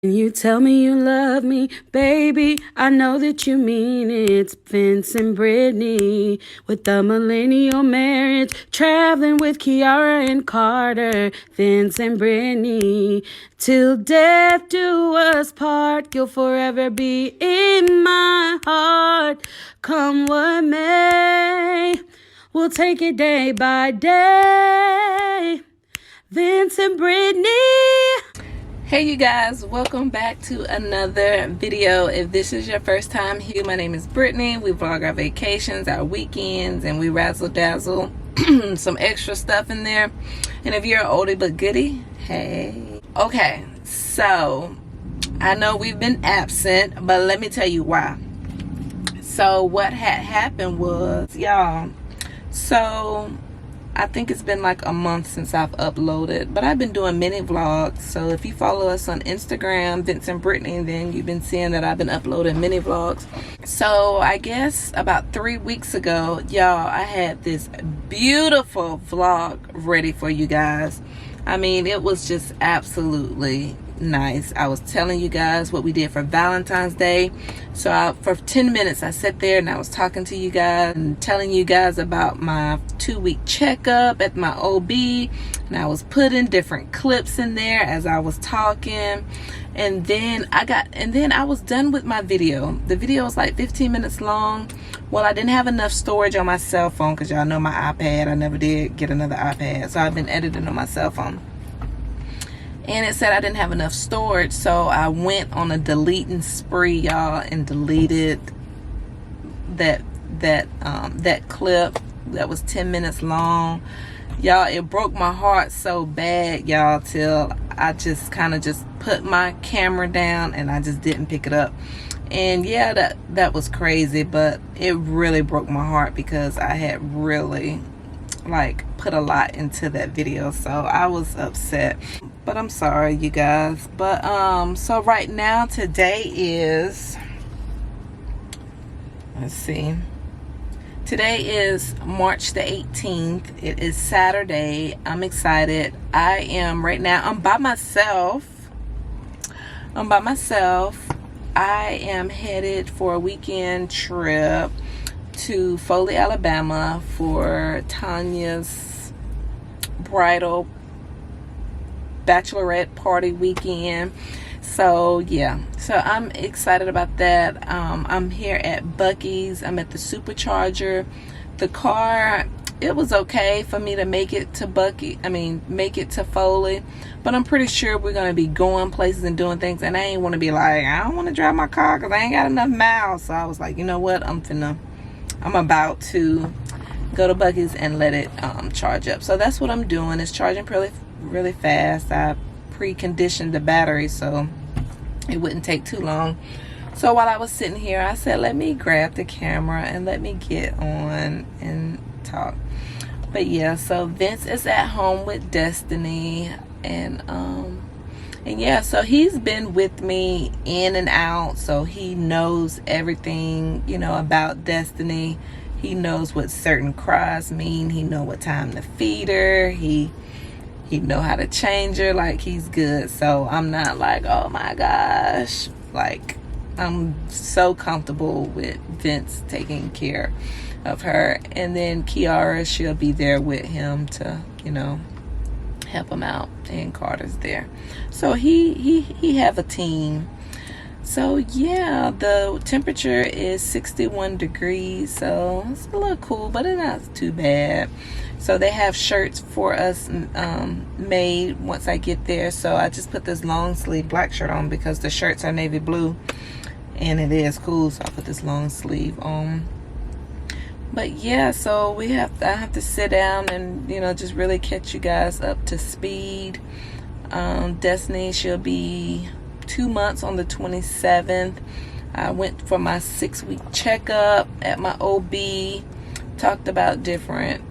You tell me you love me, baby, I know that you mean it. It's Vince and Brittany with the millennial marriage, traveling with Kiara and Carter. Vince and Brittany, till death do us part, you'll forever be in my heart. Come what may, we'll take it day by day. Vince and Brittany. Hey you guys, welcome back to another video. If this is your first time here, my name is Brittany. We vlog our vacations, our weekends, and we razzle dazzle some extra stuff in there. And if you're an oldie but goodie, hey. Okay, so I know we've been absent, but let me tell you why. So what had happened was, y'all, so I think it's been like a month since I've uploaded, but I've been doing mini vlogs. So if you follow us on Instagram, Vince and Brittany, then you've been seeing that I've been uploading mini vlogs. So I guess about 3 weeks ago, y'all, I had this beautiful vlog ready for you guys. I mean, it was just absolutely nice. I was telling you guys what we did for Valentine's Day. So for 10 minutes I sat there and I was talking to you guys and telling you guys about my 2-week checkup at my OB, and I was putting different clips in there as I was talking. And then I was done with my video. The video was like 15 minutes long. Well, I didn't have enough storage on my cell phone because y'all know my iPad, I never did get another iPad, so I've been editing on my cell phone. And it said I didn't have enough storage, so I went on a deleting spree, y'all, and deleted that clip that was 10 minutes long. Y'all, it broke my heart so bad, y'all, till I just kind of just put my camera down and I just didn't pick it up. And yeah, that was crazy, but it really broke my heart because I had really like put a lot into that video, so I was upset. But I'm sorry, you guys. But so right now, today is, let's see, today is March the 18th. It is Saturday. I'm excited. I am right now, I'm by myself. I am headed for a weekend trip to Foley, Alabama for Tanya's bridal bachelorette party weekend. So yeah, so I'm excited about that. I'm here at Buc-ee's. I'm at the Supercharger. The car, it was okay for me to make it to make it to Foley, but I'm pretty sure we're gonna be going places and doing things, and I ain't want to be like, I don't want to drive my car because I ain't got enough miles. So I was like, you know what, I'm about to go to Buc-ee's and let it charge up. So that's what I'm doing. It's charging really fast. I preconditioned the battery so it wouldn't take too long. So while I was sitting here, I said, let me grab the camera and let me get on and talk. But yeah, so Vince is at home with Destiny, and yeah, so he's been with me in and out, so he knows everything, you know, about Destiny. He knows what certain cries mean. He know what time to feed her. He know how to change her. Like, he's good. So I'm not like, oh my gosh, like, I'm so comfortable with Vince taking care of her. And then Kiara, she'll be there with him to, you know, help him out, and Carter's there. So he have a team. So yeah, the temperature is 61 degrees, so it's a little cool, but it's not too bad. So they have shirts for us made once I get there. So I just put this long sleeve black shirt on because the shirts are navy blue and it is cool, so I put this long sleeve on. But yeah, so I have to sit down and, you know, just really catch you guys up to speed. Destiny, she'll be 2 months on the 27th. I went for my 6-week checkup at my OB. Talked about different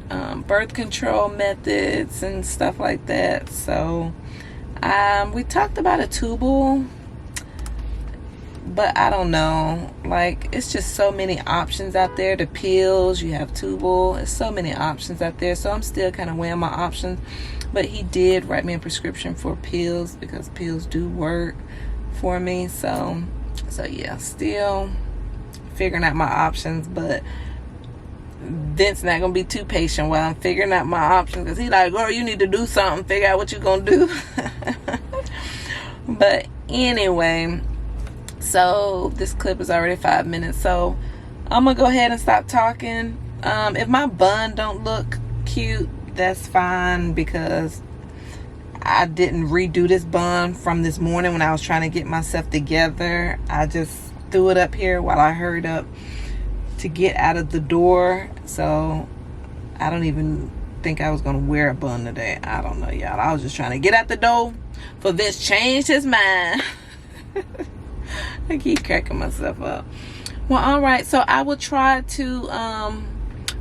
birth control methods and stuff like that. So we talked about a tubal, but I don't know, like, it's just so many options out there. The pills, you have tubal, there's so many options out there. So I'm still kind of weighing my options, but he did write me a prescription for pills because pills do work for me. So yeah, still figuring out my options, but Vince not gonna be too patient while I'm figuring out my options, because he like, girl, you need to do something, figure out what you gonna do. But anyway, so this clip is already 5 minutes, so I'm gonna go ahead and stop talking. If my bun don't look cute, that's fine, because I didn't redo this bun from this morning when I was trying to get myself together. I just threw it up here while I hurried up to get out of the door. So I don't even think I was gonna wear a bun today. I don't know, y'all. I was just trying to get out the door for Vince changed his mind. I keep cracking myself up. Well, all right, so I will try to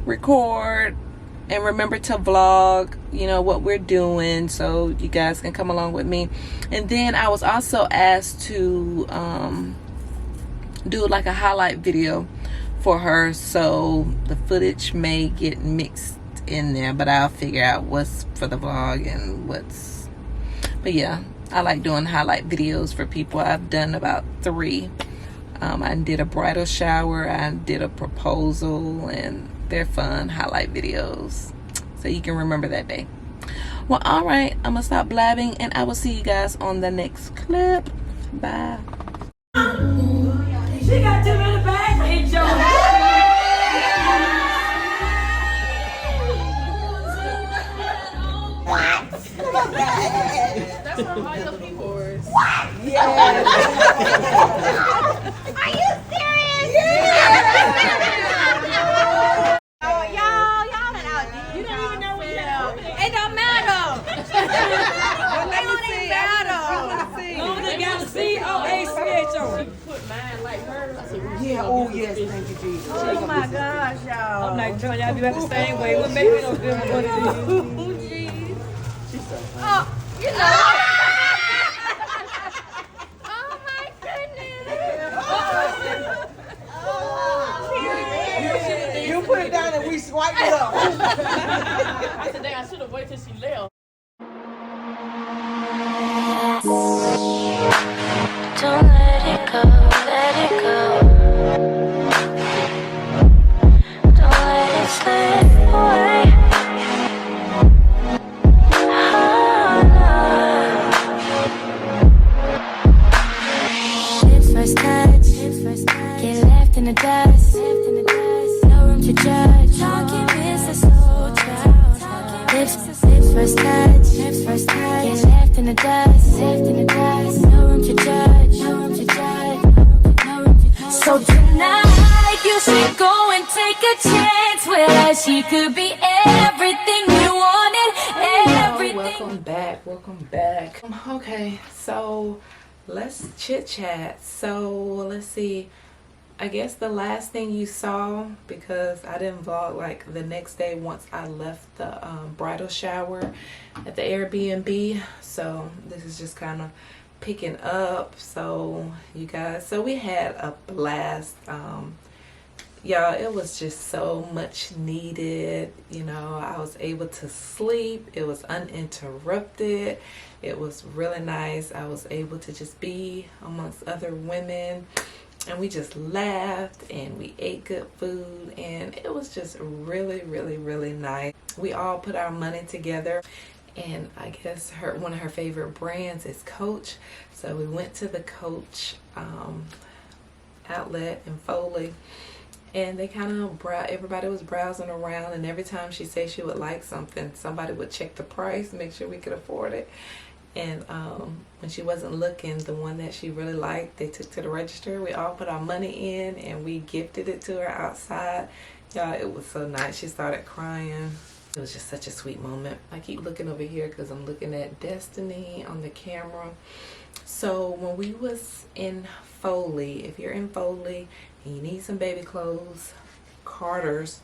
record and remember to vlog, you know, what we're doing, so you guys can come along with me. And then I was also asked to do like a highlight video for her, so the footage may get mixed in there, but I'll figure out what's for the vlog and what's. But yeah, I like doing highlight videos for people. I've done about 3. I did a bridal shower, I did a proposal, and they're fun highlight videos, so you can remember that day. Well, all right, I'm gonna stop blabbing, and I will see you guys on the next clip. Bye. She got them in the back. Enjoy. That's from all your keyboards. Yeah. Are you serious? Oh, y'all had out. You don't even know what you're doing. It don't matter. It don't even matter. Oh, they got a C-O-A-C-H on. Put mine like hers. Yeah, oh yes, thank you, Jesus. Oh my gosh, y'all. I'm like, telling y'all, be about the same way. What make me no feel what it is? Oh, jeez. Oh, you know. Oh my goodness. You put it down and we swipe it up. I said, dang, I should have waited till she left. Don't let it go, let it go. Don't let it slip away. Oh, no. Lips first touch, get left in the dust. No room to judge. Talking business, slow down. Lips first touch, get left in the dust. No room to judge. So tonight you should go and take a chance with her. She could be everything you wanted. Everything. Welcome back. Okay, so let's chit chat. So let's see. I guess the last thing you saw, because I didn't vlog like the next day once I left the bridal shower at the Airbnb. So this is just kind of picking up. So you guys, so we had a blast. Y'all, it was just so much needed. You know, I was able to sleep. It was uninterrupted. It was really nice. I was able to just be amongst other women, and we just laughed and we ate good food, and it was just really nice. We all put our money together, and I guess one of her favorite brands is Coach. So we went to the Coach outlet in Foley, and they kind of everybody was browsing around, and every time she said she would like something, somebody would check the price, make sure we could afford it. And when she wasn't looking, the one that she really liked, they took to the register. We all put our money in and we gifted it to her outside. Y'all, it was so nice. She started crying. It was just such a sweet moment. I keep looking over here because I'm looking at Destiny on the camera. So when we was in Foley, if you're in Foley and you need some baby clothes, Carter's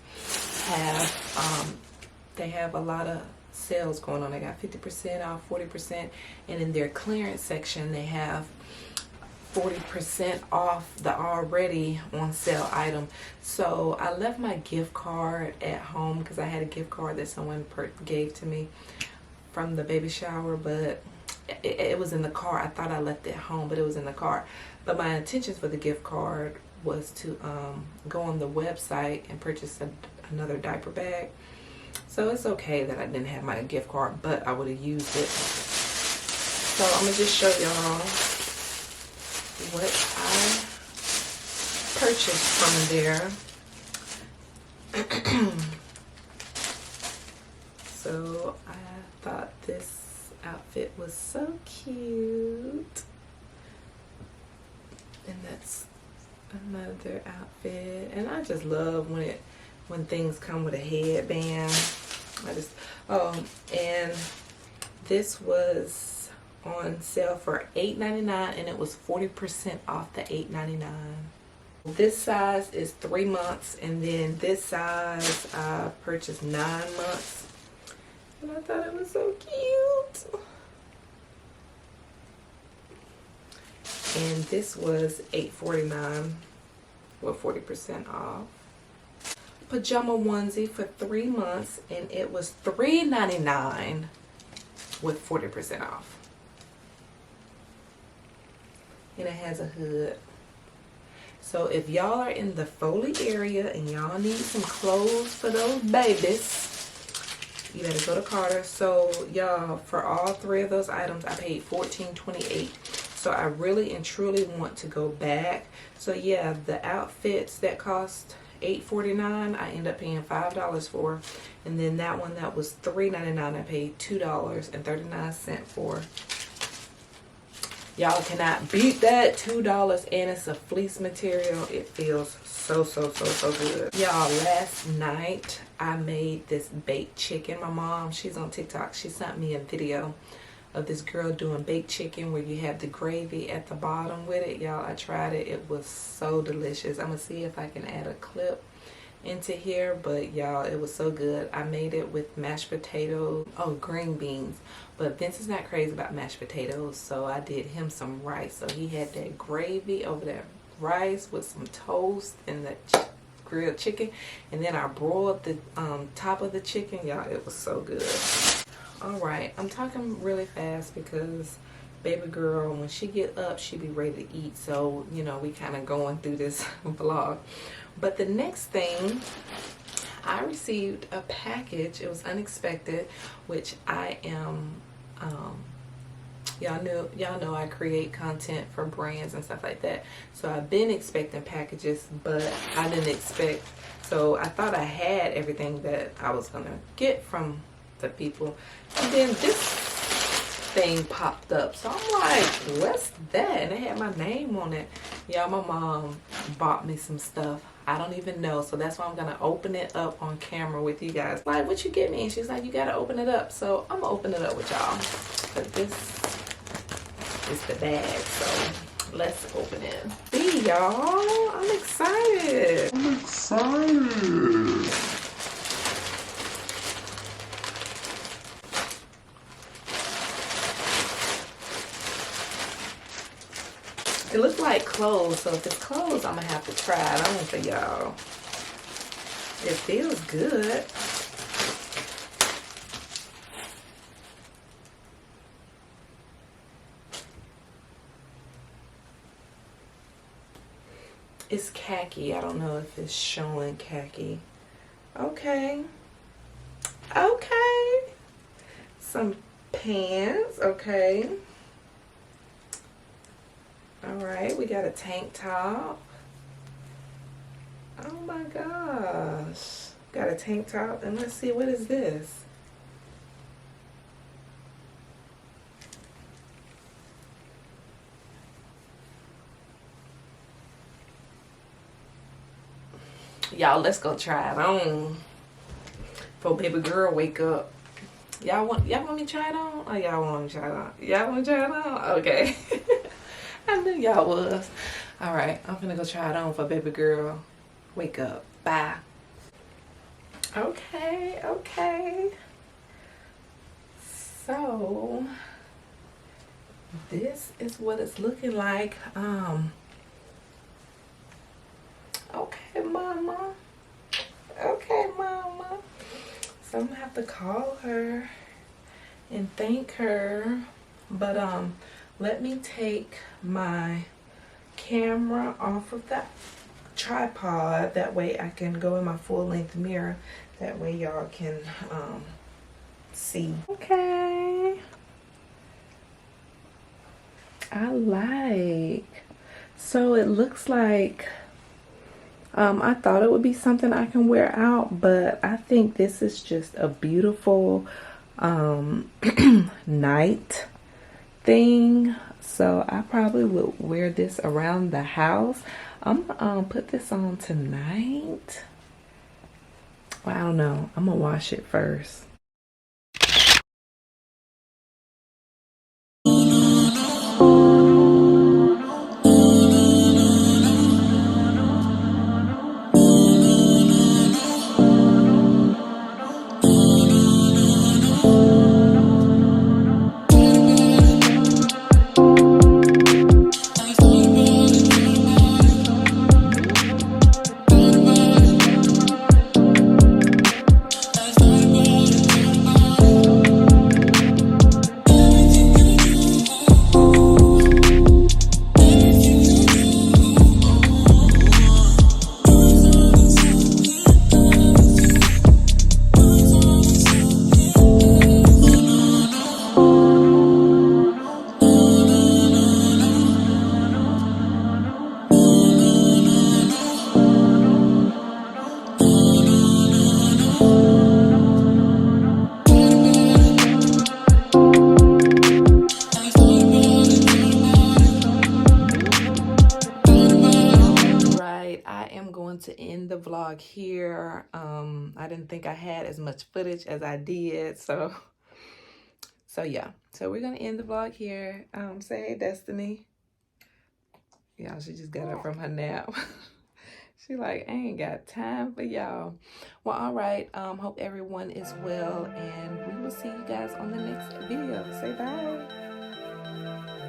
have they have a lot of sales going on. They got 50% off, 40%, and in their clearance section they have 40% off the already on sale item. So I left my gift card at home because I had a gift card that someone gave to me from the baby shower, but it was in the car. I thought I left it home, but it was in the car. But my intentions for the gift card was to go on the website and purchase another diaper bag. So it's okay that I didn't have my gift card, but I would have used it. So I'm gonna just show y'all what I purchased from there. So I thought this outfit was so cute, and that's another outfit. And I just love when things come with a headband. And this was on sale for $8.99, and it was 40% off the $8.99. This size is 3 months, and then this size I purchased 9 months, and I thought it was so cute. And this was $8.49 with 40% off. Pajama onesie for 3 months, and it was $3.99 with 40% off. And it has a hood. So if y'all are in the Foley area and y'all need some clothes for those babies, you better go to Carter. So y'all, for all 3 of those items, I paid $14.28. So I really and truly want to go back. So yeah, the outfits that cost $8.49, I end up paying $5 for. And then that one that was $3.99, I paid $2.39 for. Y'all cannot beat that $2, and it's a fleece material. It feels so good. Y'all, last night I made this baked chicken. My mom, she's on TikTok, she sent me a video of this girl doing baked chicken where you have the gravy at the bottom with it. Y'all, I tried it. It was so delicious. I'm gonna see if I can add a clip into here, but y'all, it was so good. I made it with mashed potatoes, green beans, but Vince is not crazy about mashed potatoes, so I did him some rice. So he had that gravy over that rice with some toast and the grilled chicken, and then I broiled the top of the chicken. Y'all, it was so good. All right, I'm talking really fast because baby girl, when she get up, she be ready to eat. So, you know, we kind of going through this vlog. But the next thing, I received a package. It was unexpected, which I am, y'all know I create content for brands and stuff like that. So I've been expecting packages, but I didn't expect. So I thought I had everything that I was gonna get from the people, and then this thing popped up. So I'm like, what's that? And it had my name on it. Y'all, my mom bought me some stuff. I don't even know. So that's why I'm gonna open it up on camera with you guys. Like, what you get me? And she's like, you gotta open it up. So I'm gonna open it up with y'all. But this is the bag. So let's open it. See, y'all, I'm excited. It looks like clothes, so if it's clothes, I'm gonna have to try it on for y'all. It feels good. It's khaki. I don't know if it's showing khaki. Okay. Okay. Some pants. Okay. Alright, we got a tank top. Oh my gosh. Got a tank top, and let's see, what is this? Y'all, let's go try it on. For baby girl wake up. Y'all want me to try it on? Oh, y'all want me to try it on? Y'all want to try it on? Okay. I knew y'all was. Alright, I'm gonna go try it on for baby girl wake up. Bye. Okay, okay. So this is what it's looking like. Okay, mama. Okay, mama. So I'm gonna have to call her and thank her But let me take my camera off of that tripod. That way I can go in my full-length mirror. That way y'all can see. Okay. So it looks like I thought it would be something I can wear out, but I think this is just a beautiful night thing. So I probably would wear this around the house. I'm gonna put this on tonight. Well, I don't know. I'm gonna wash it first. To end the vlog here. I didn't think I had as much footage as I did, so yeah, so we're gonna end the vlog here. Say hey, Destiny. Y'all, she just got up from her nap. She like, I ain't got time for y'all. Well, all right, hope everyone is well, and we will see you guys on the next video. Say bye.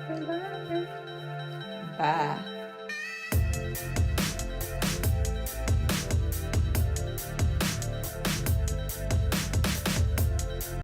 Say bye. Bye.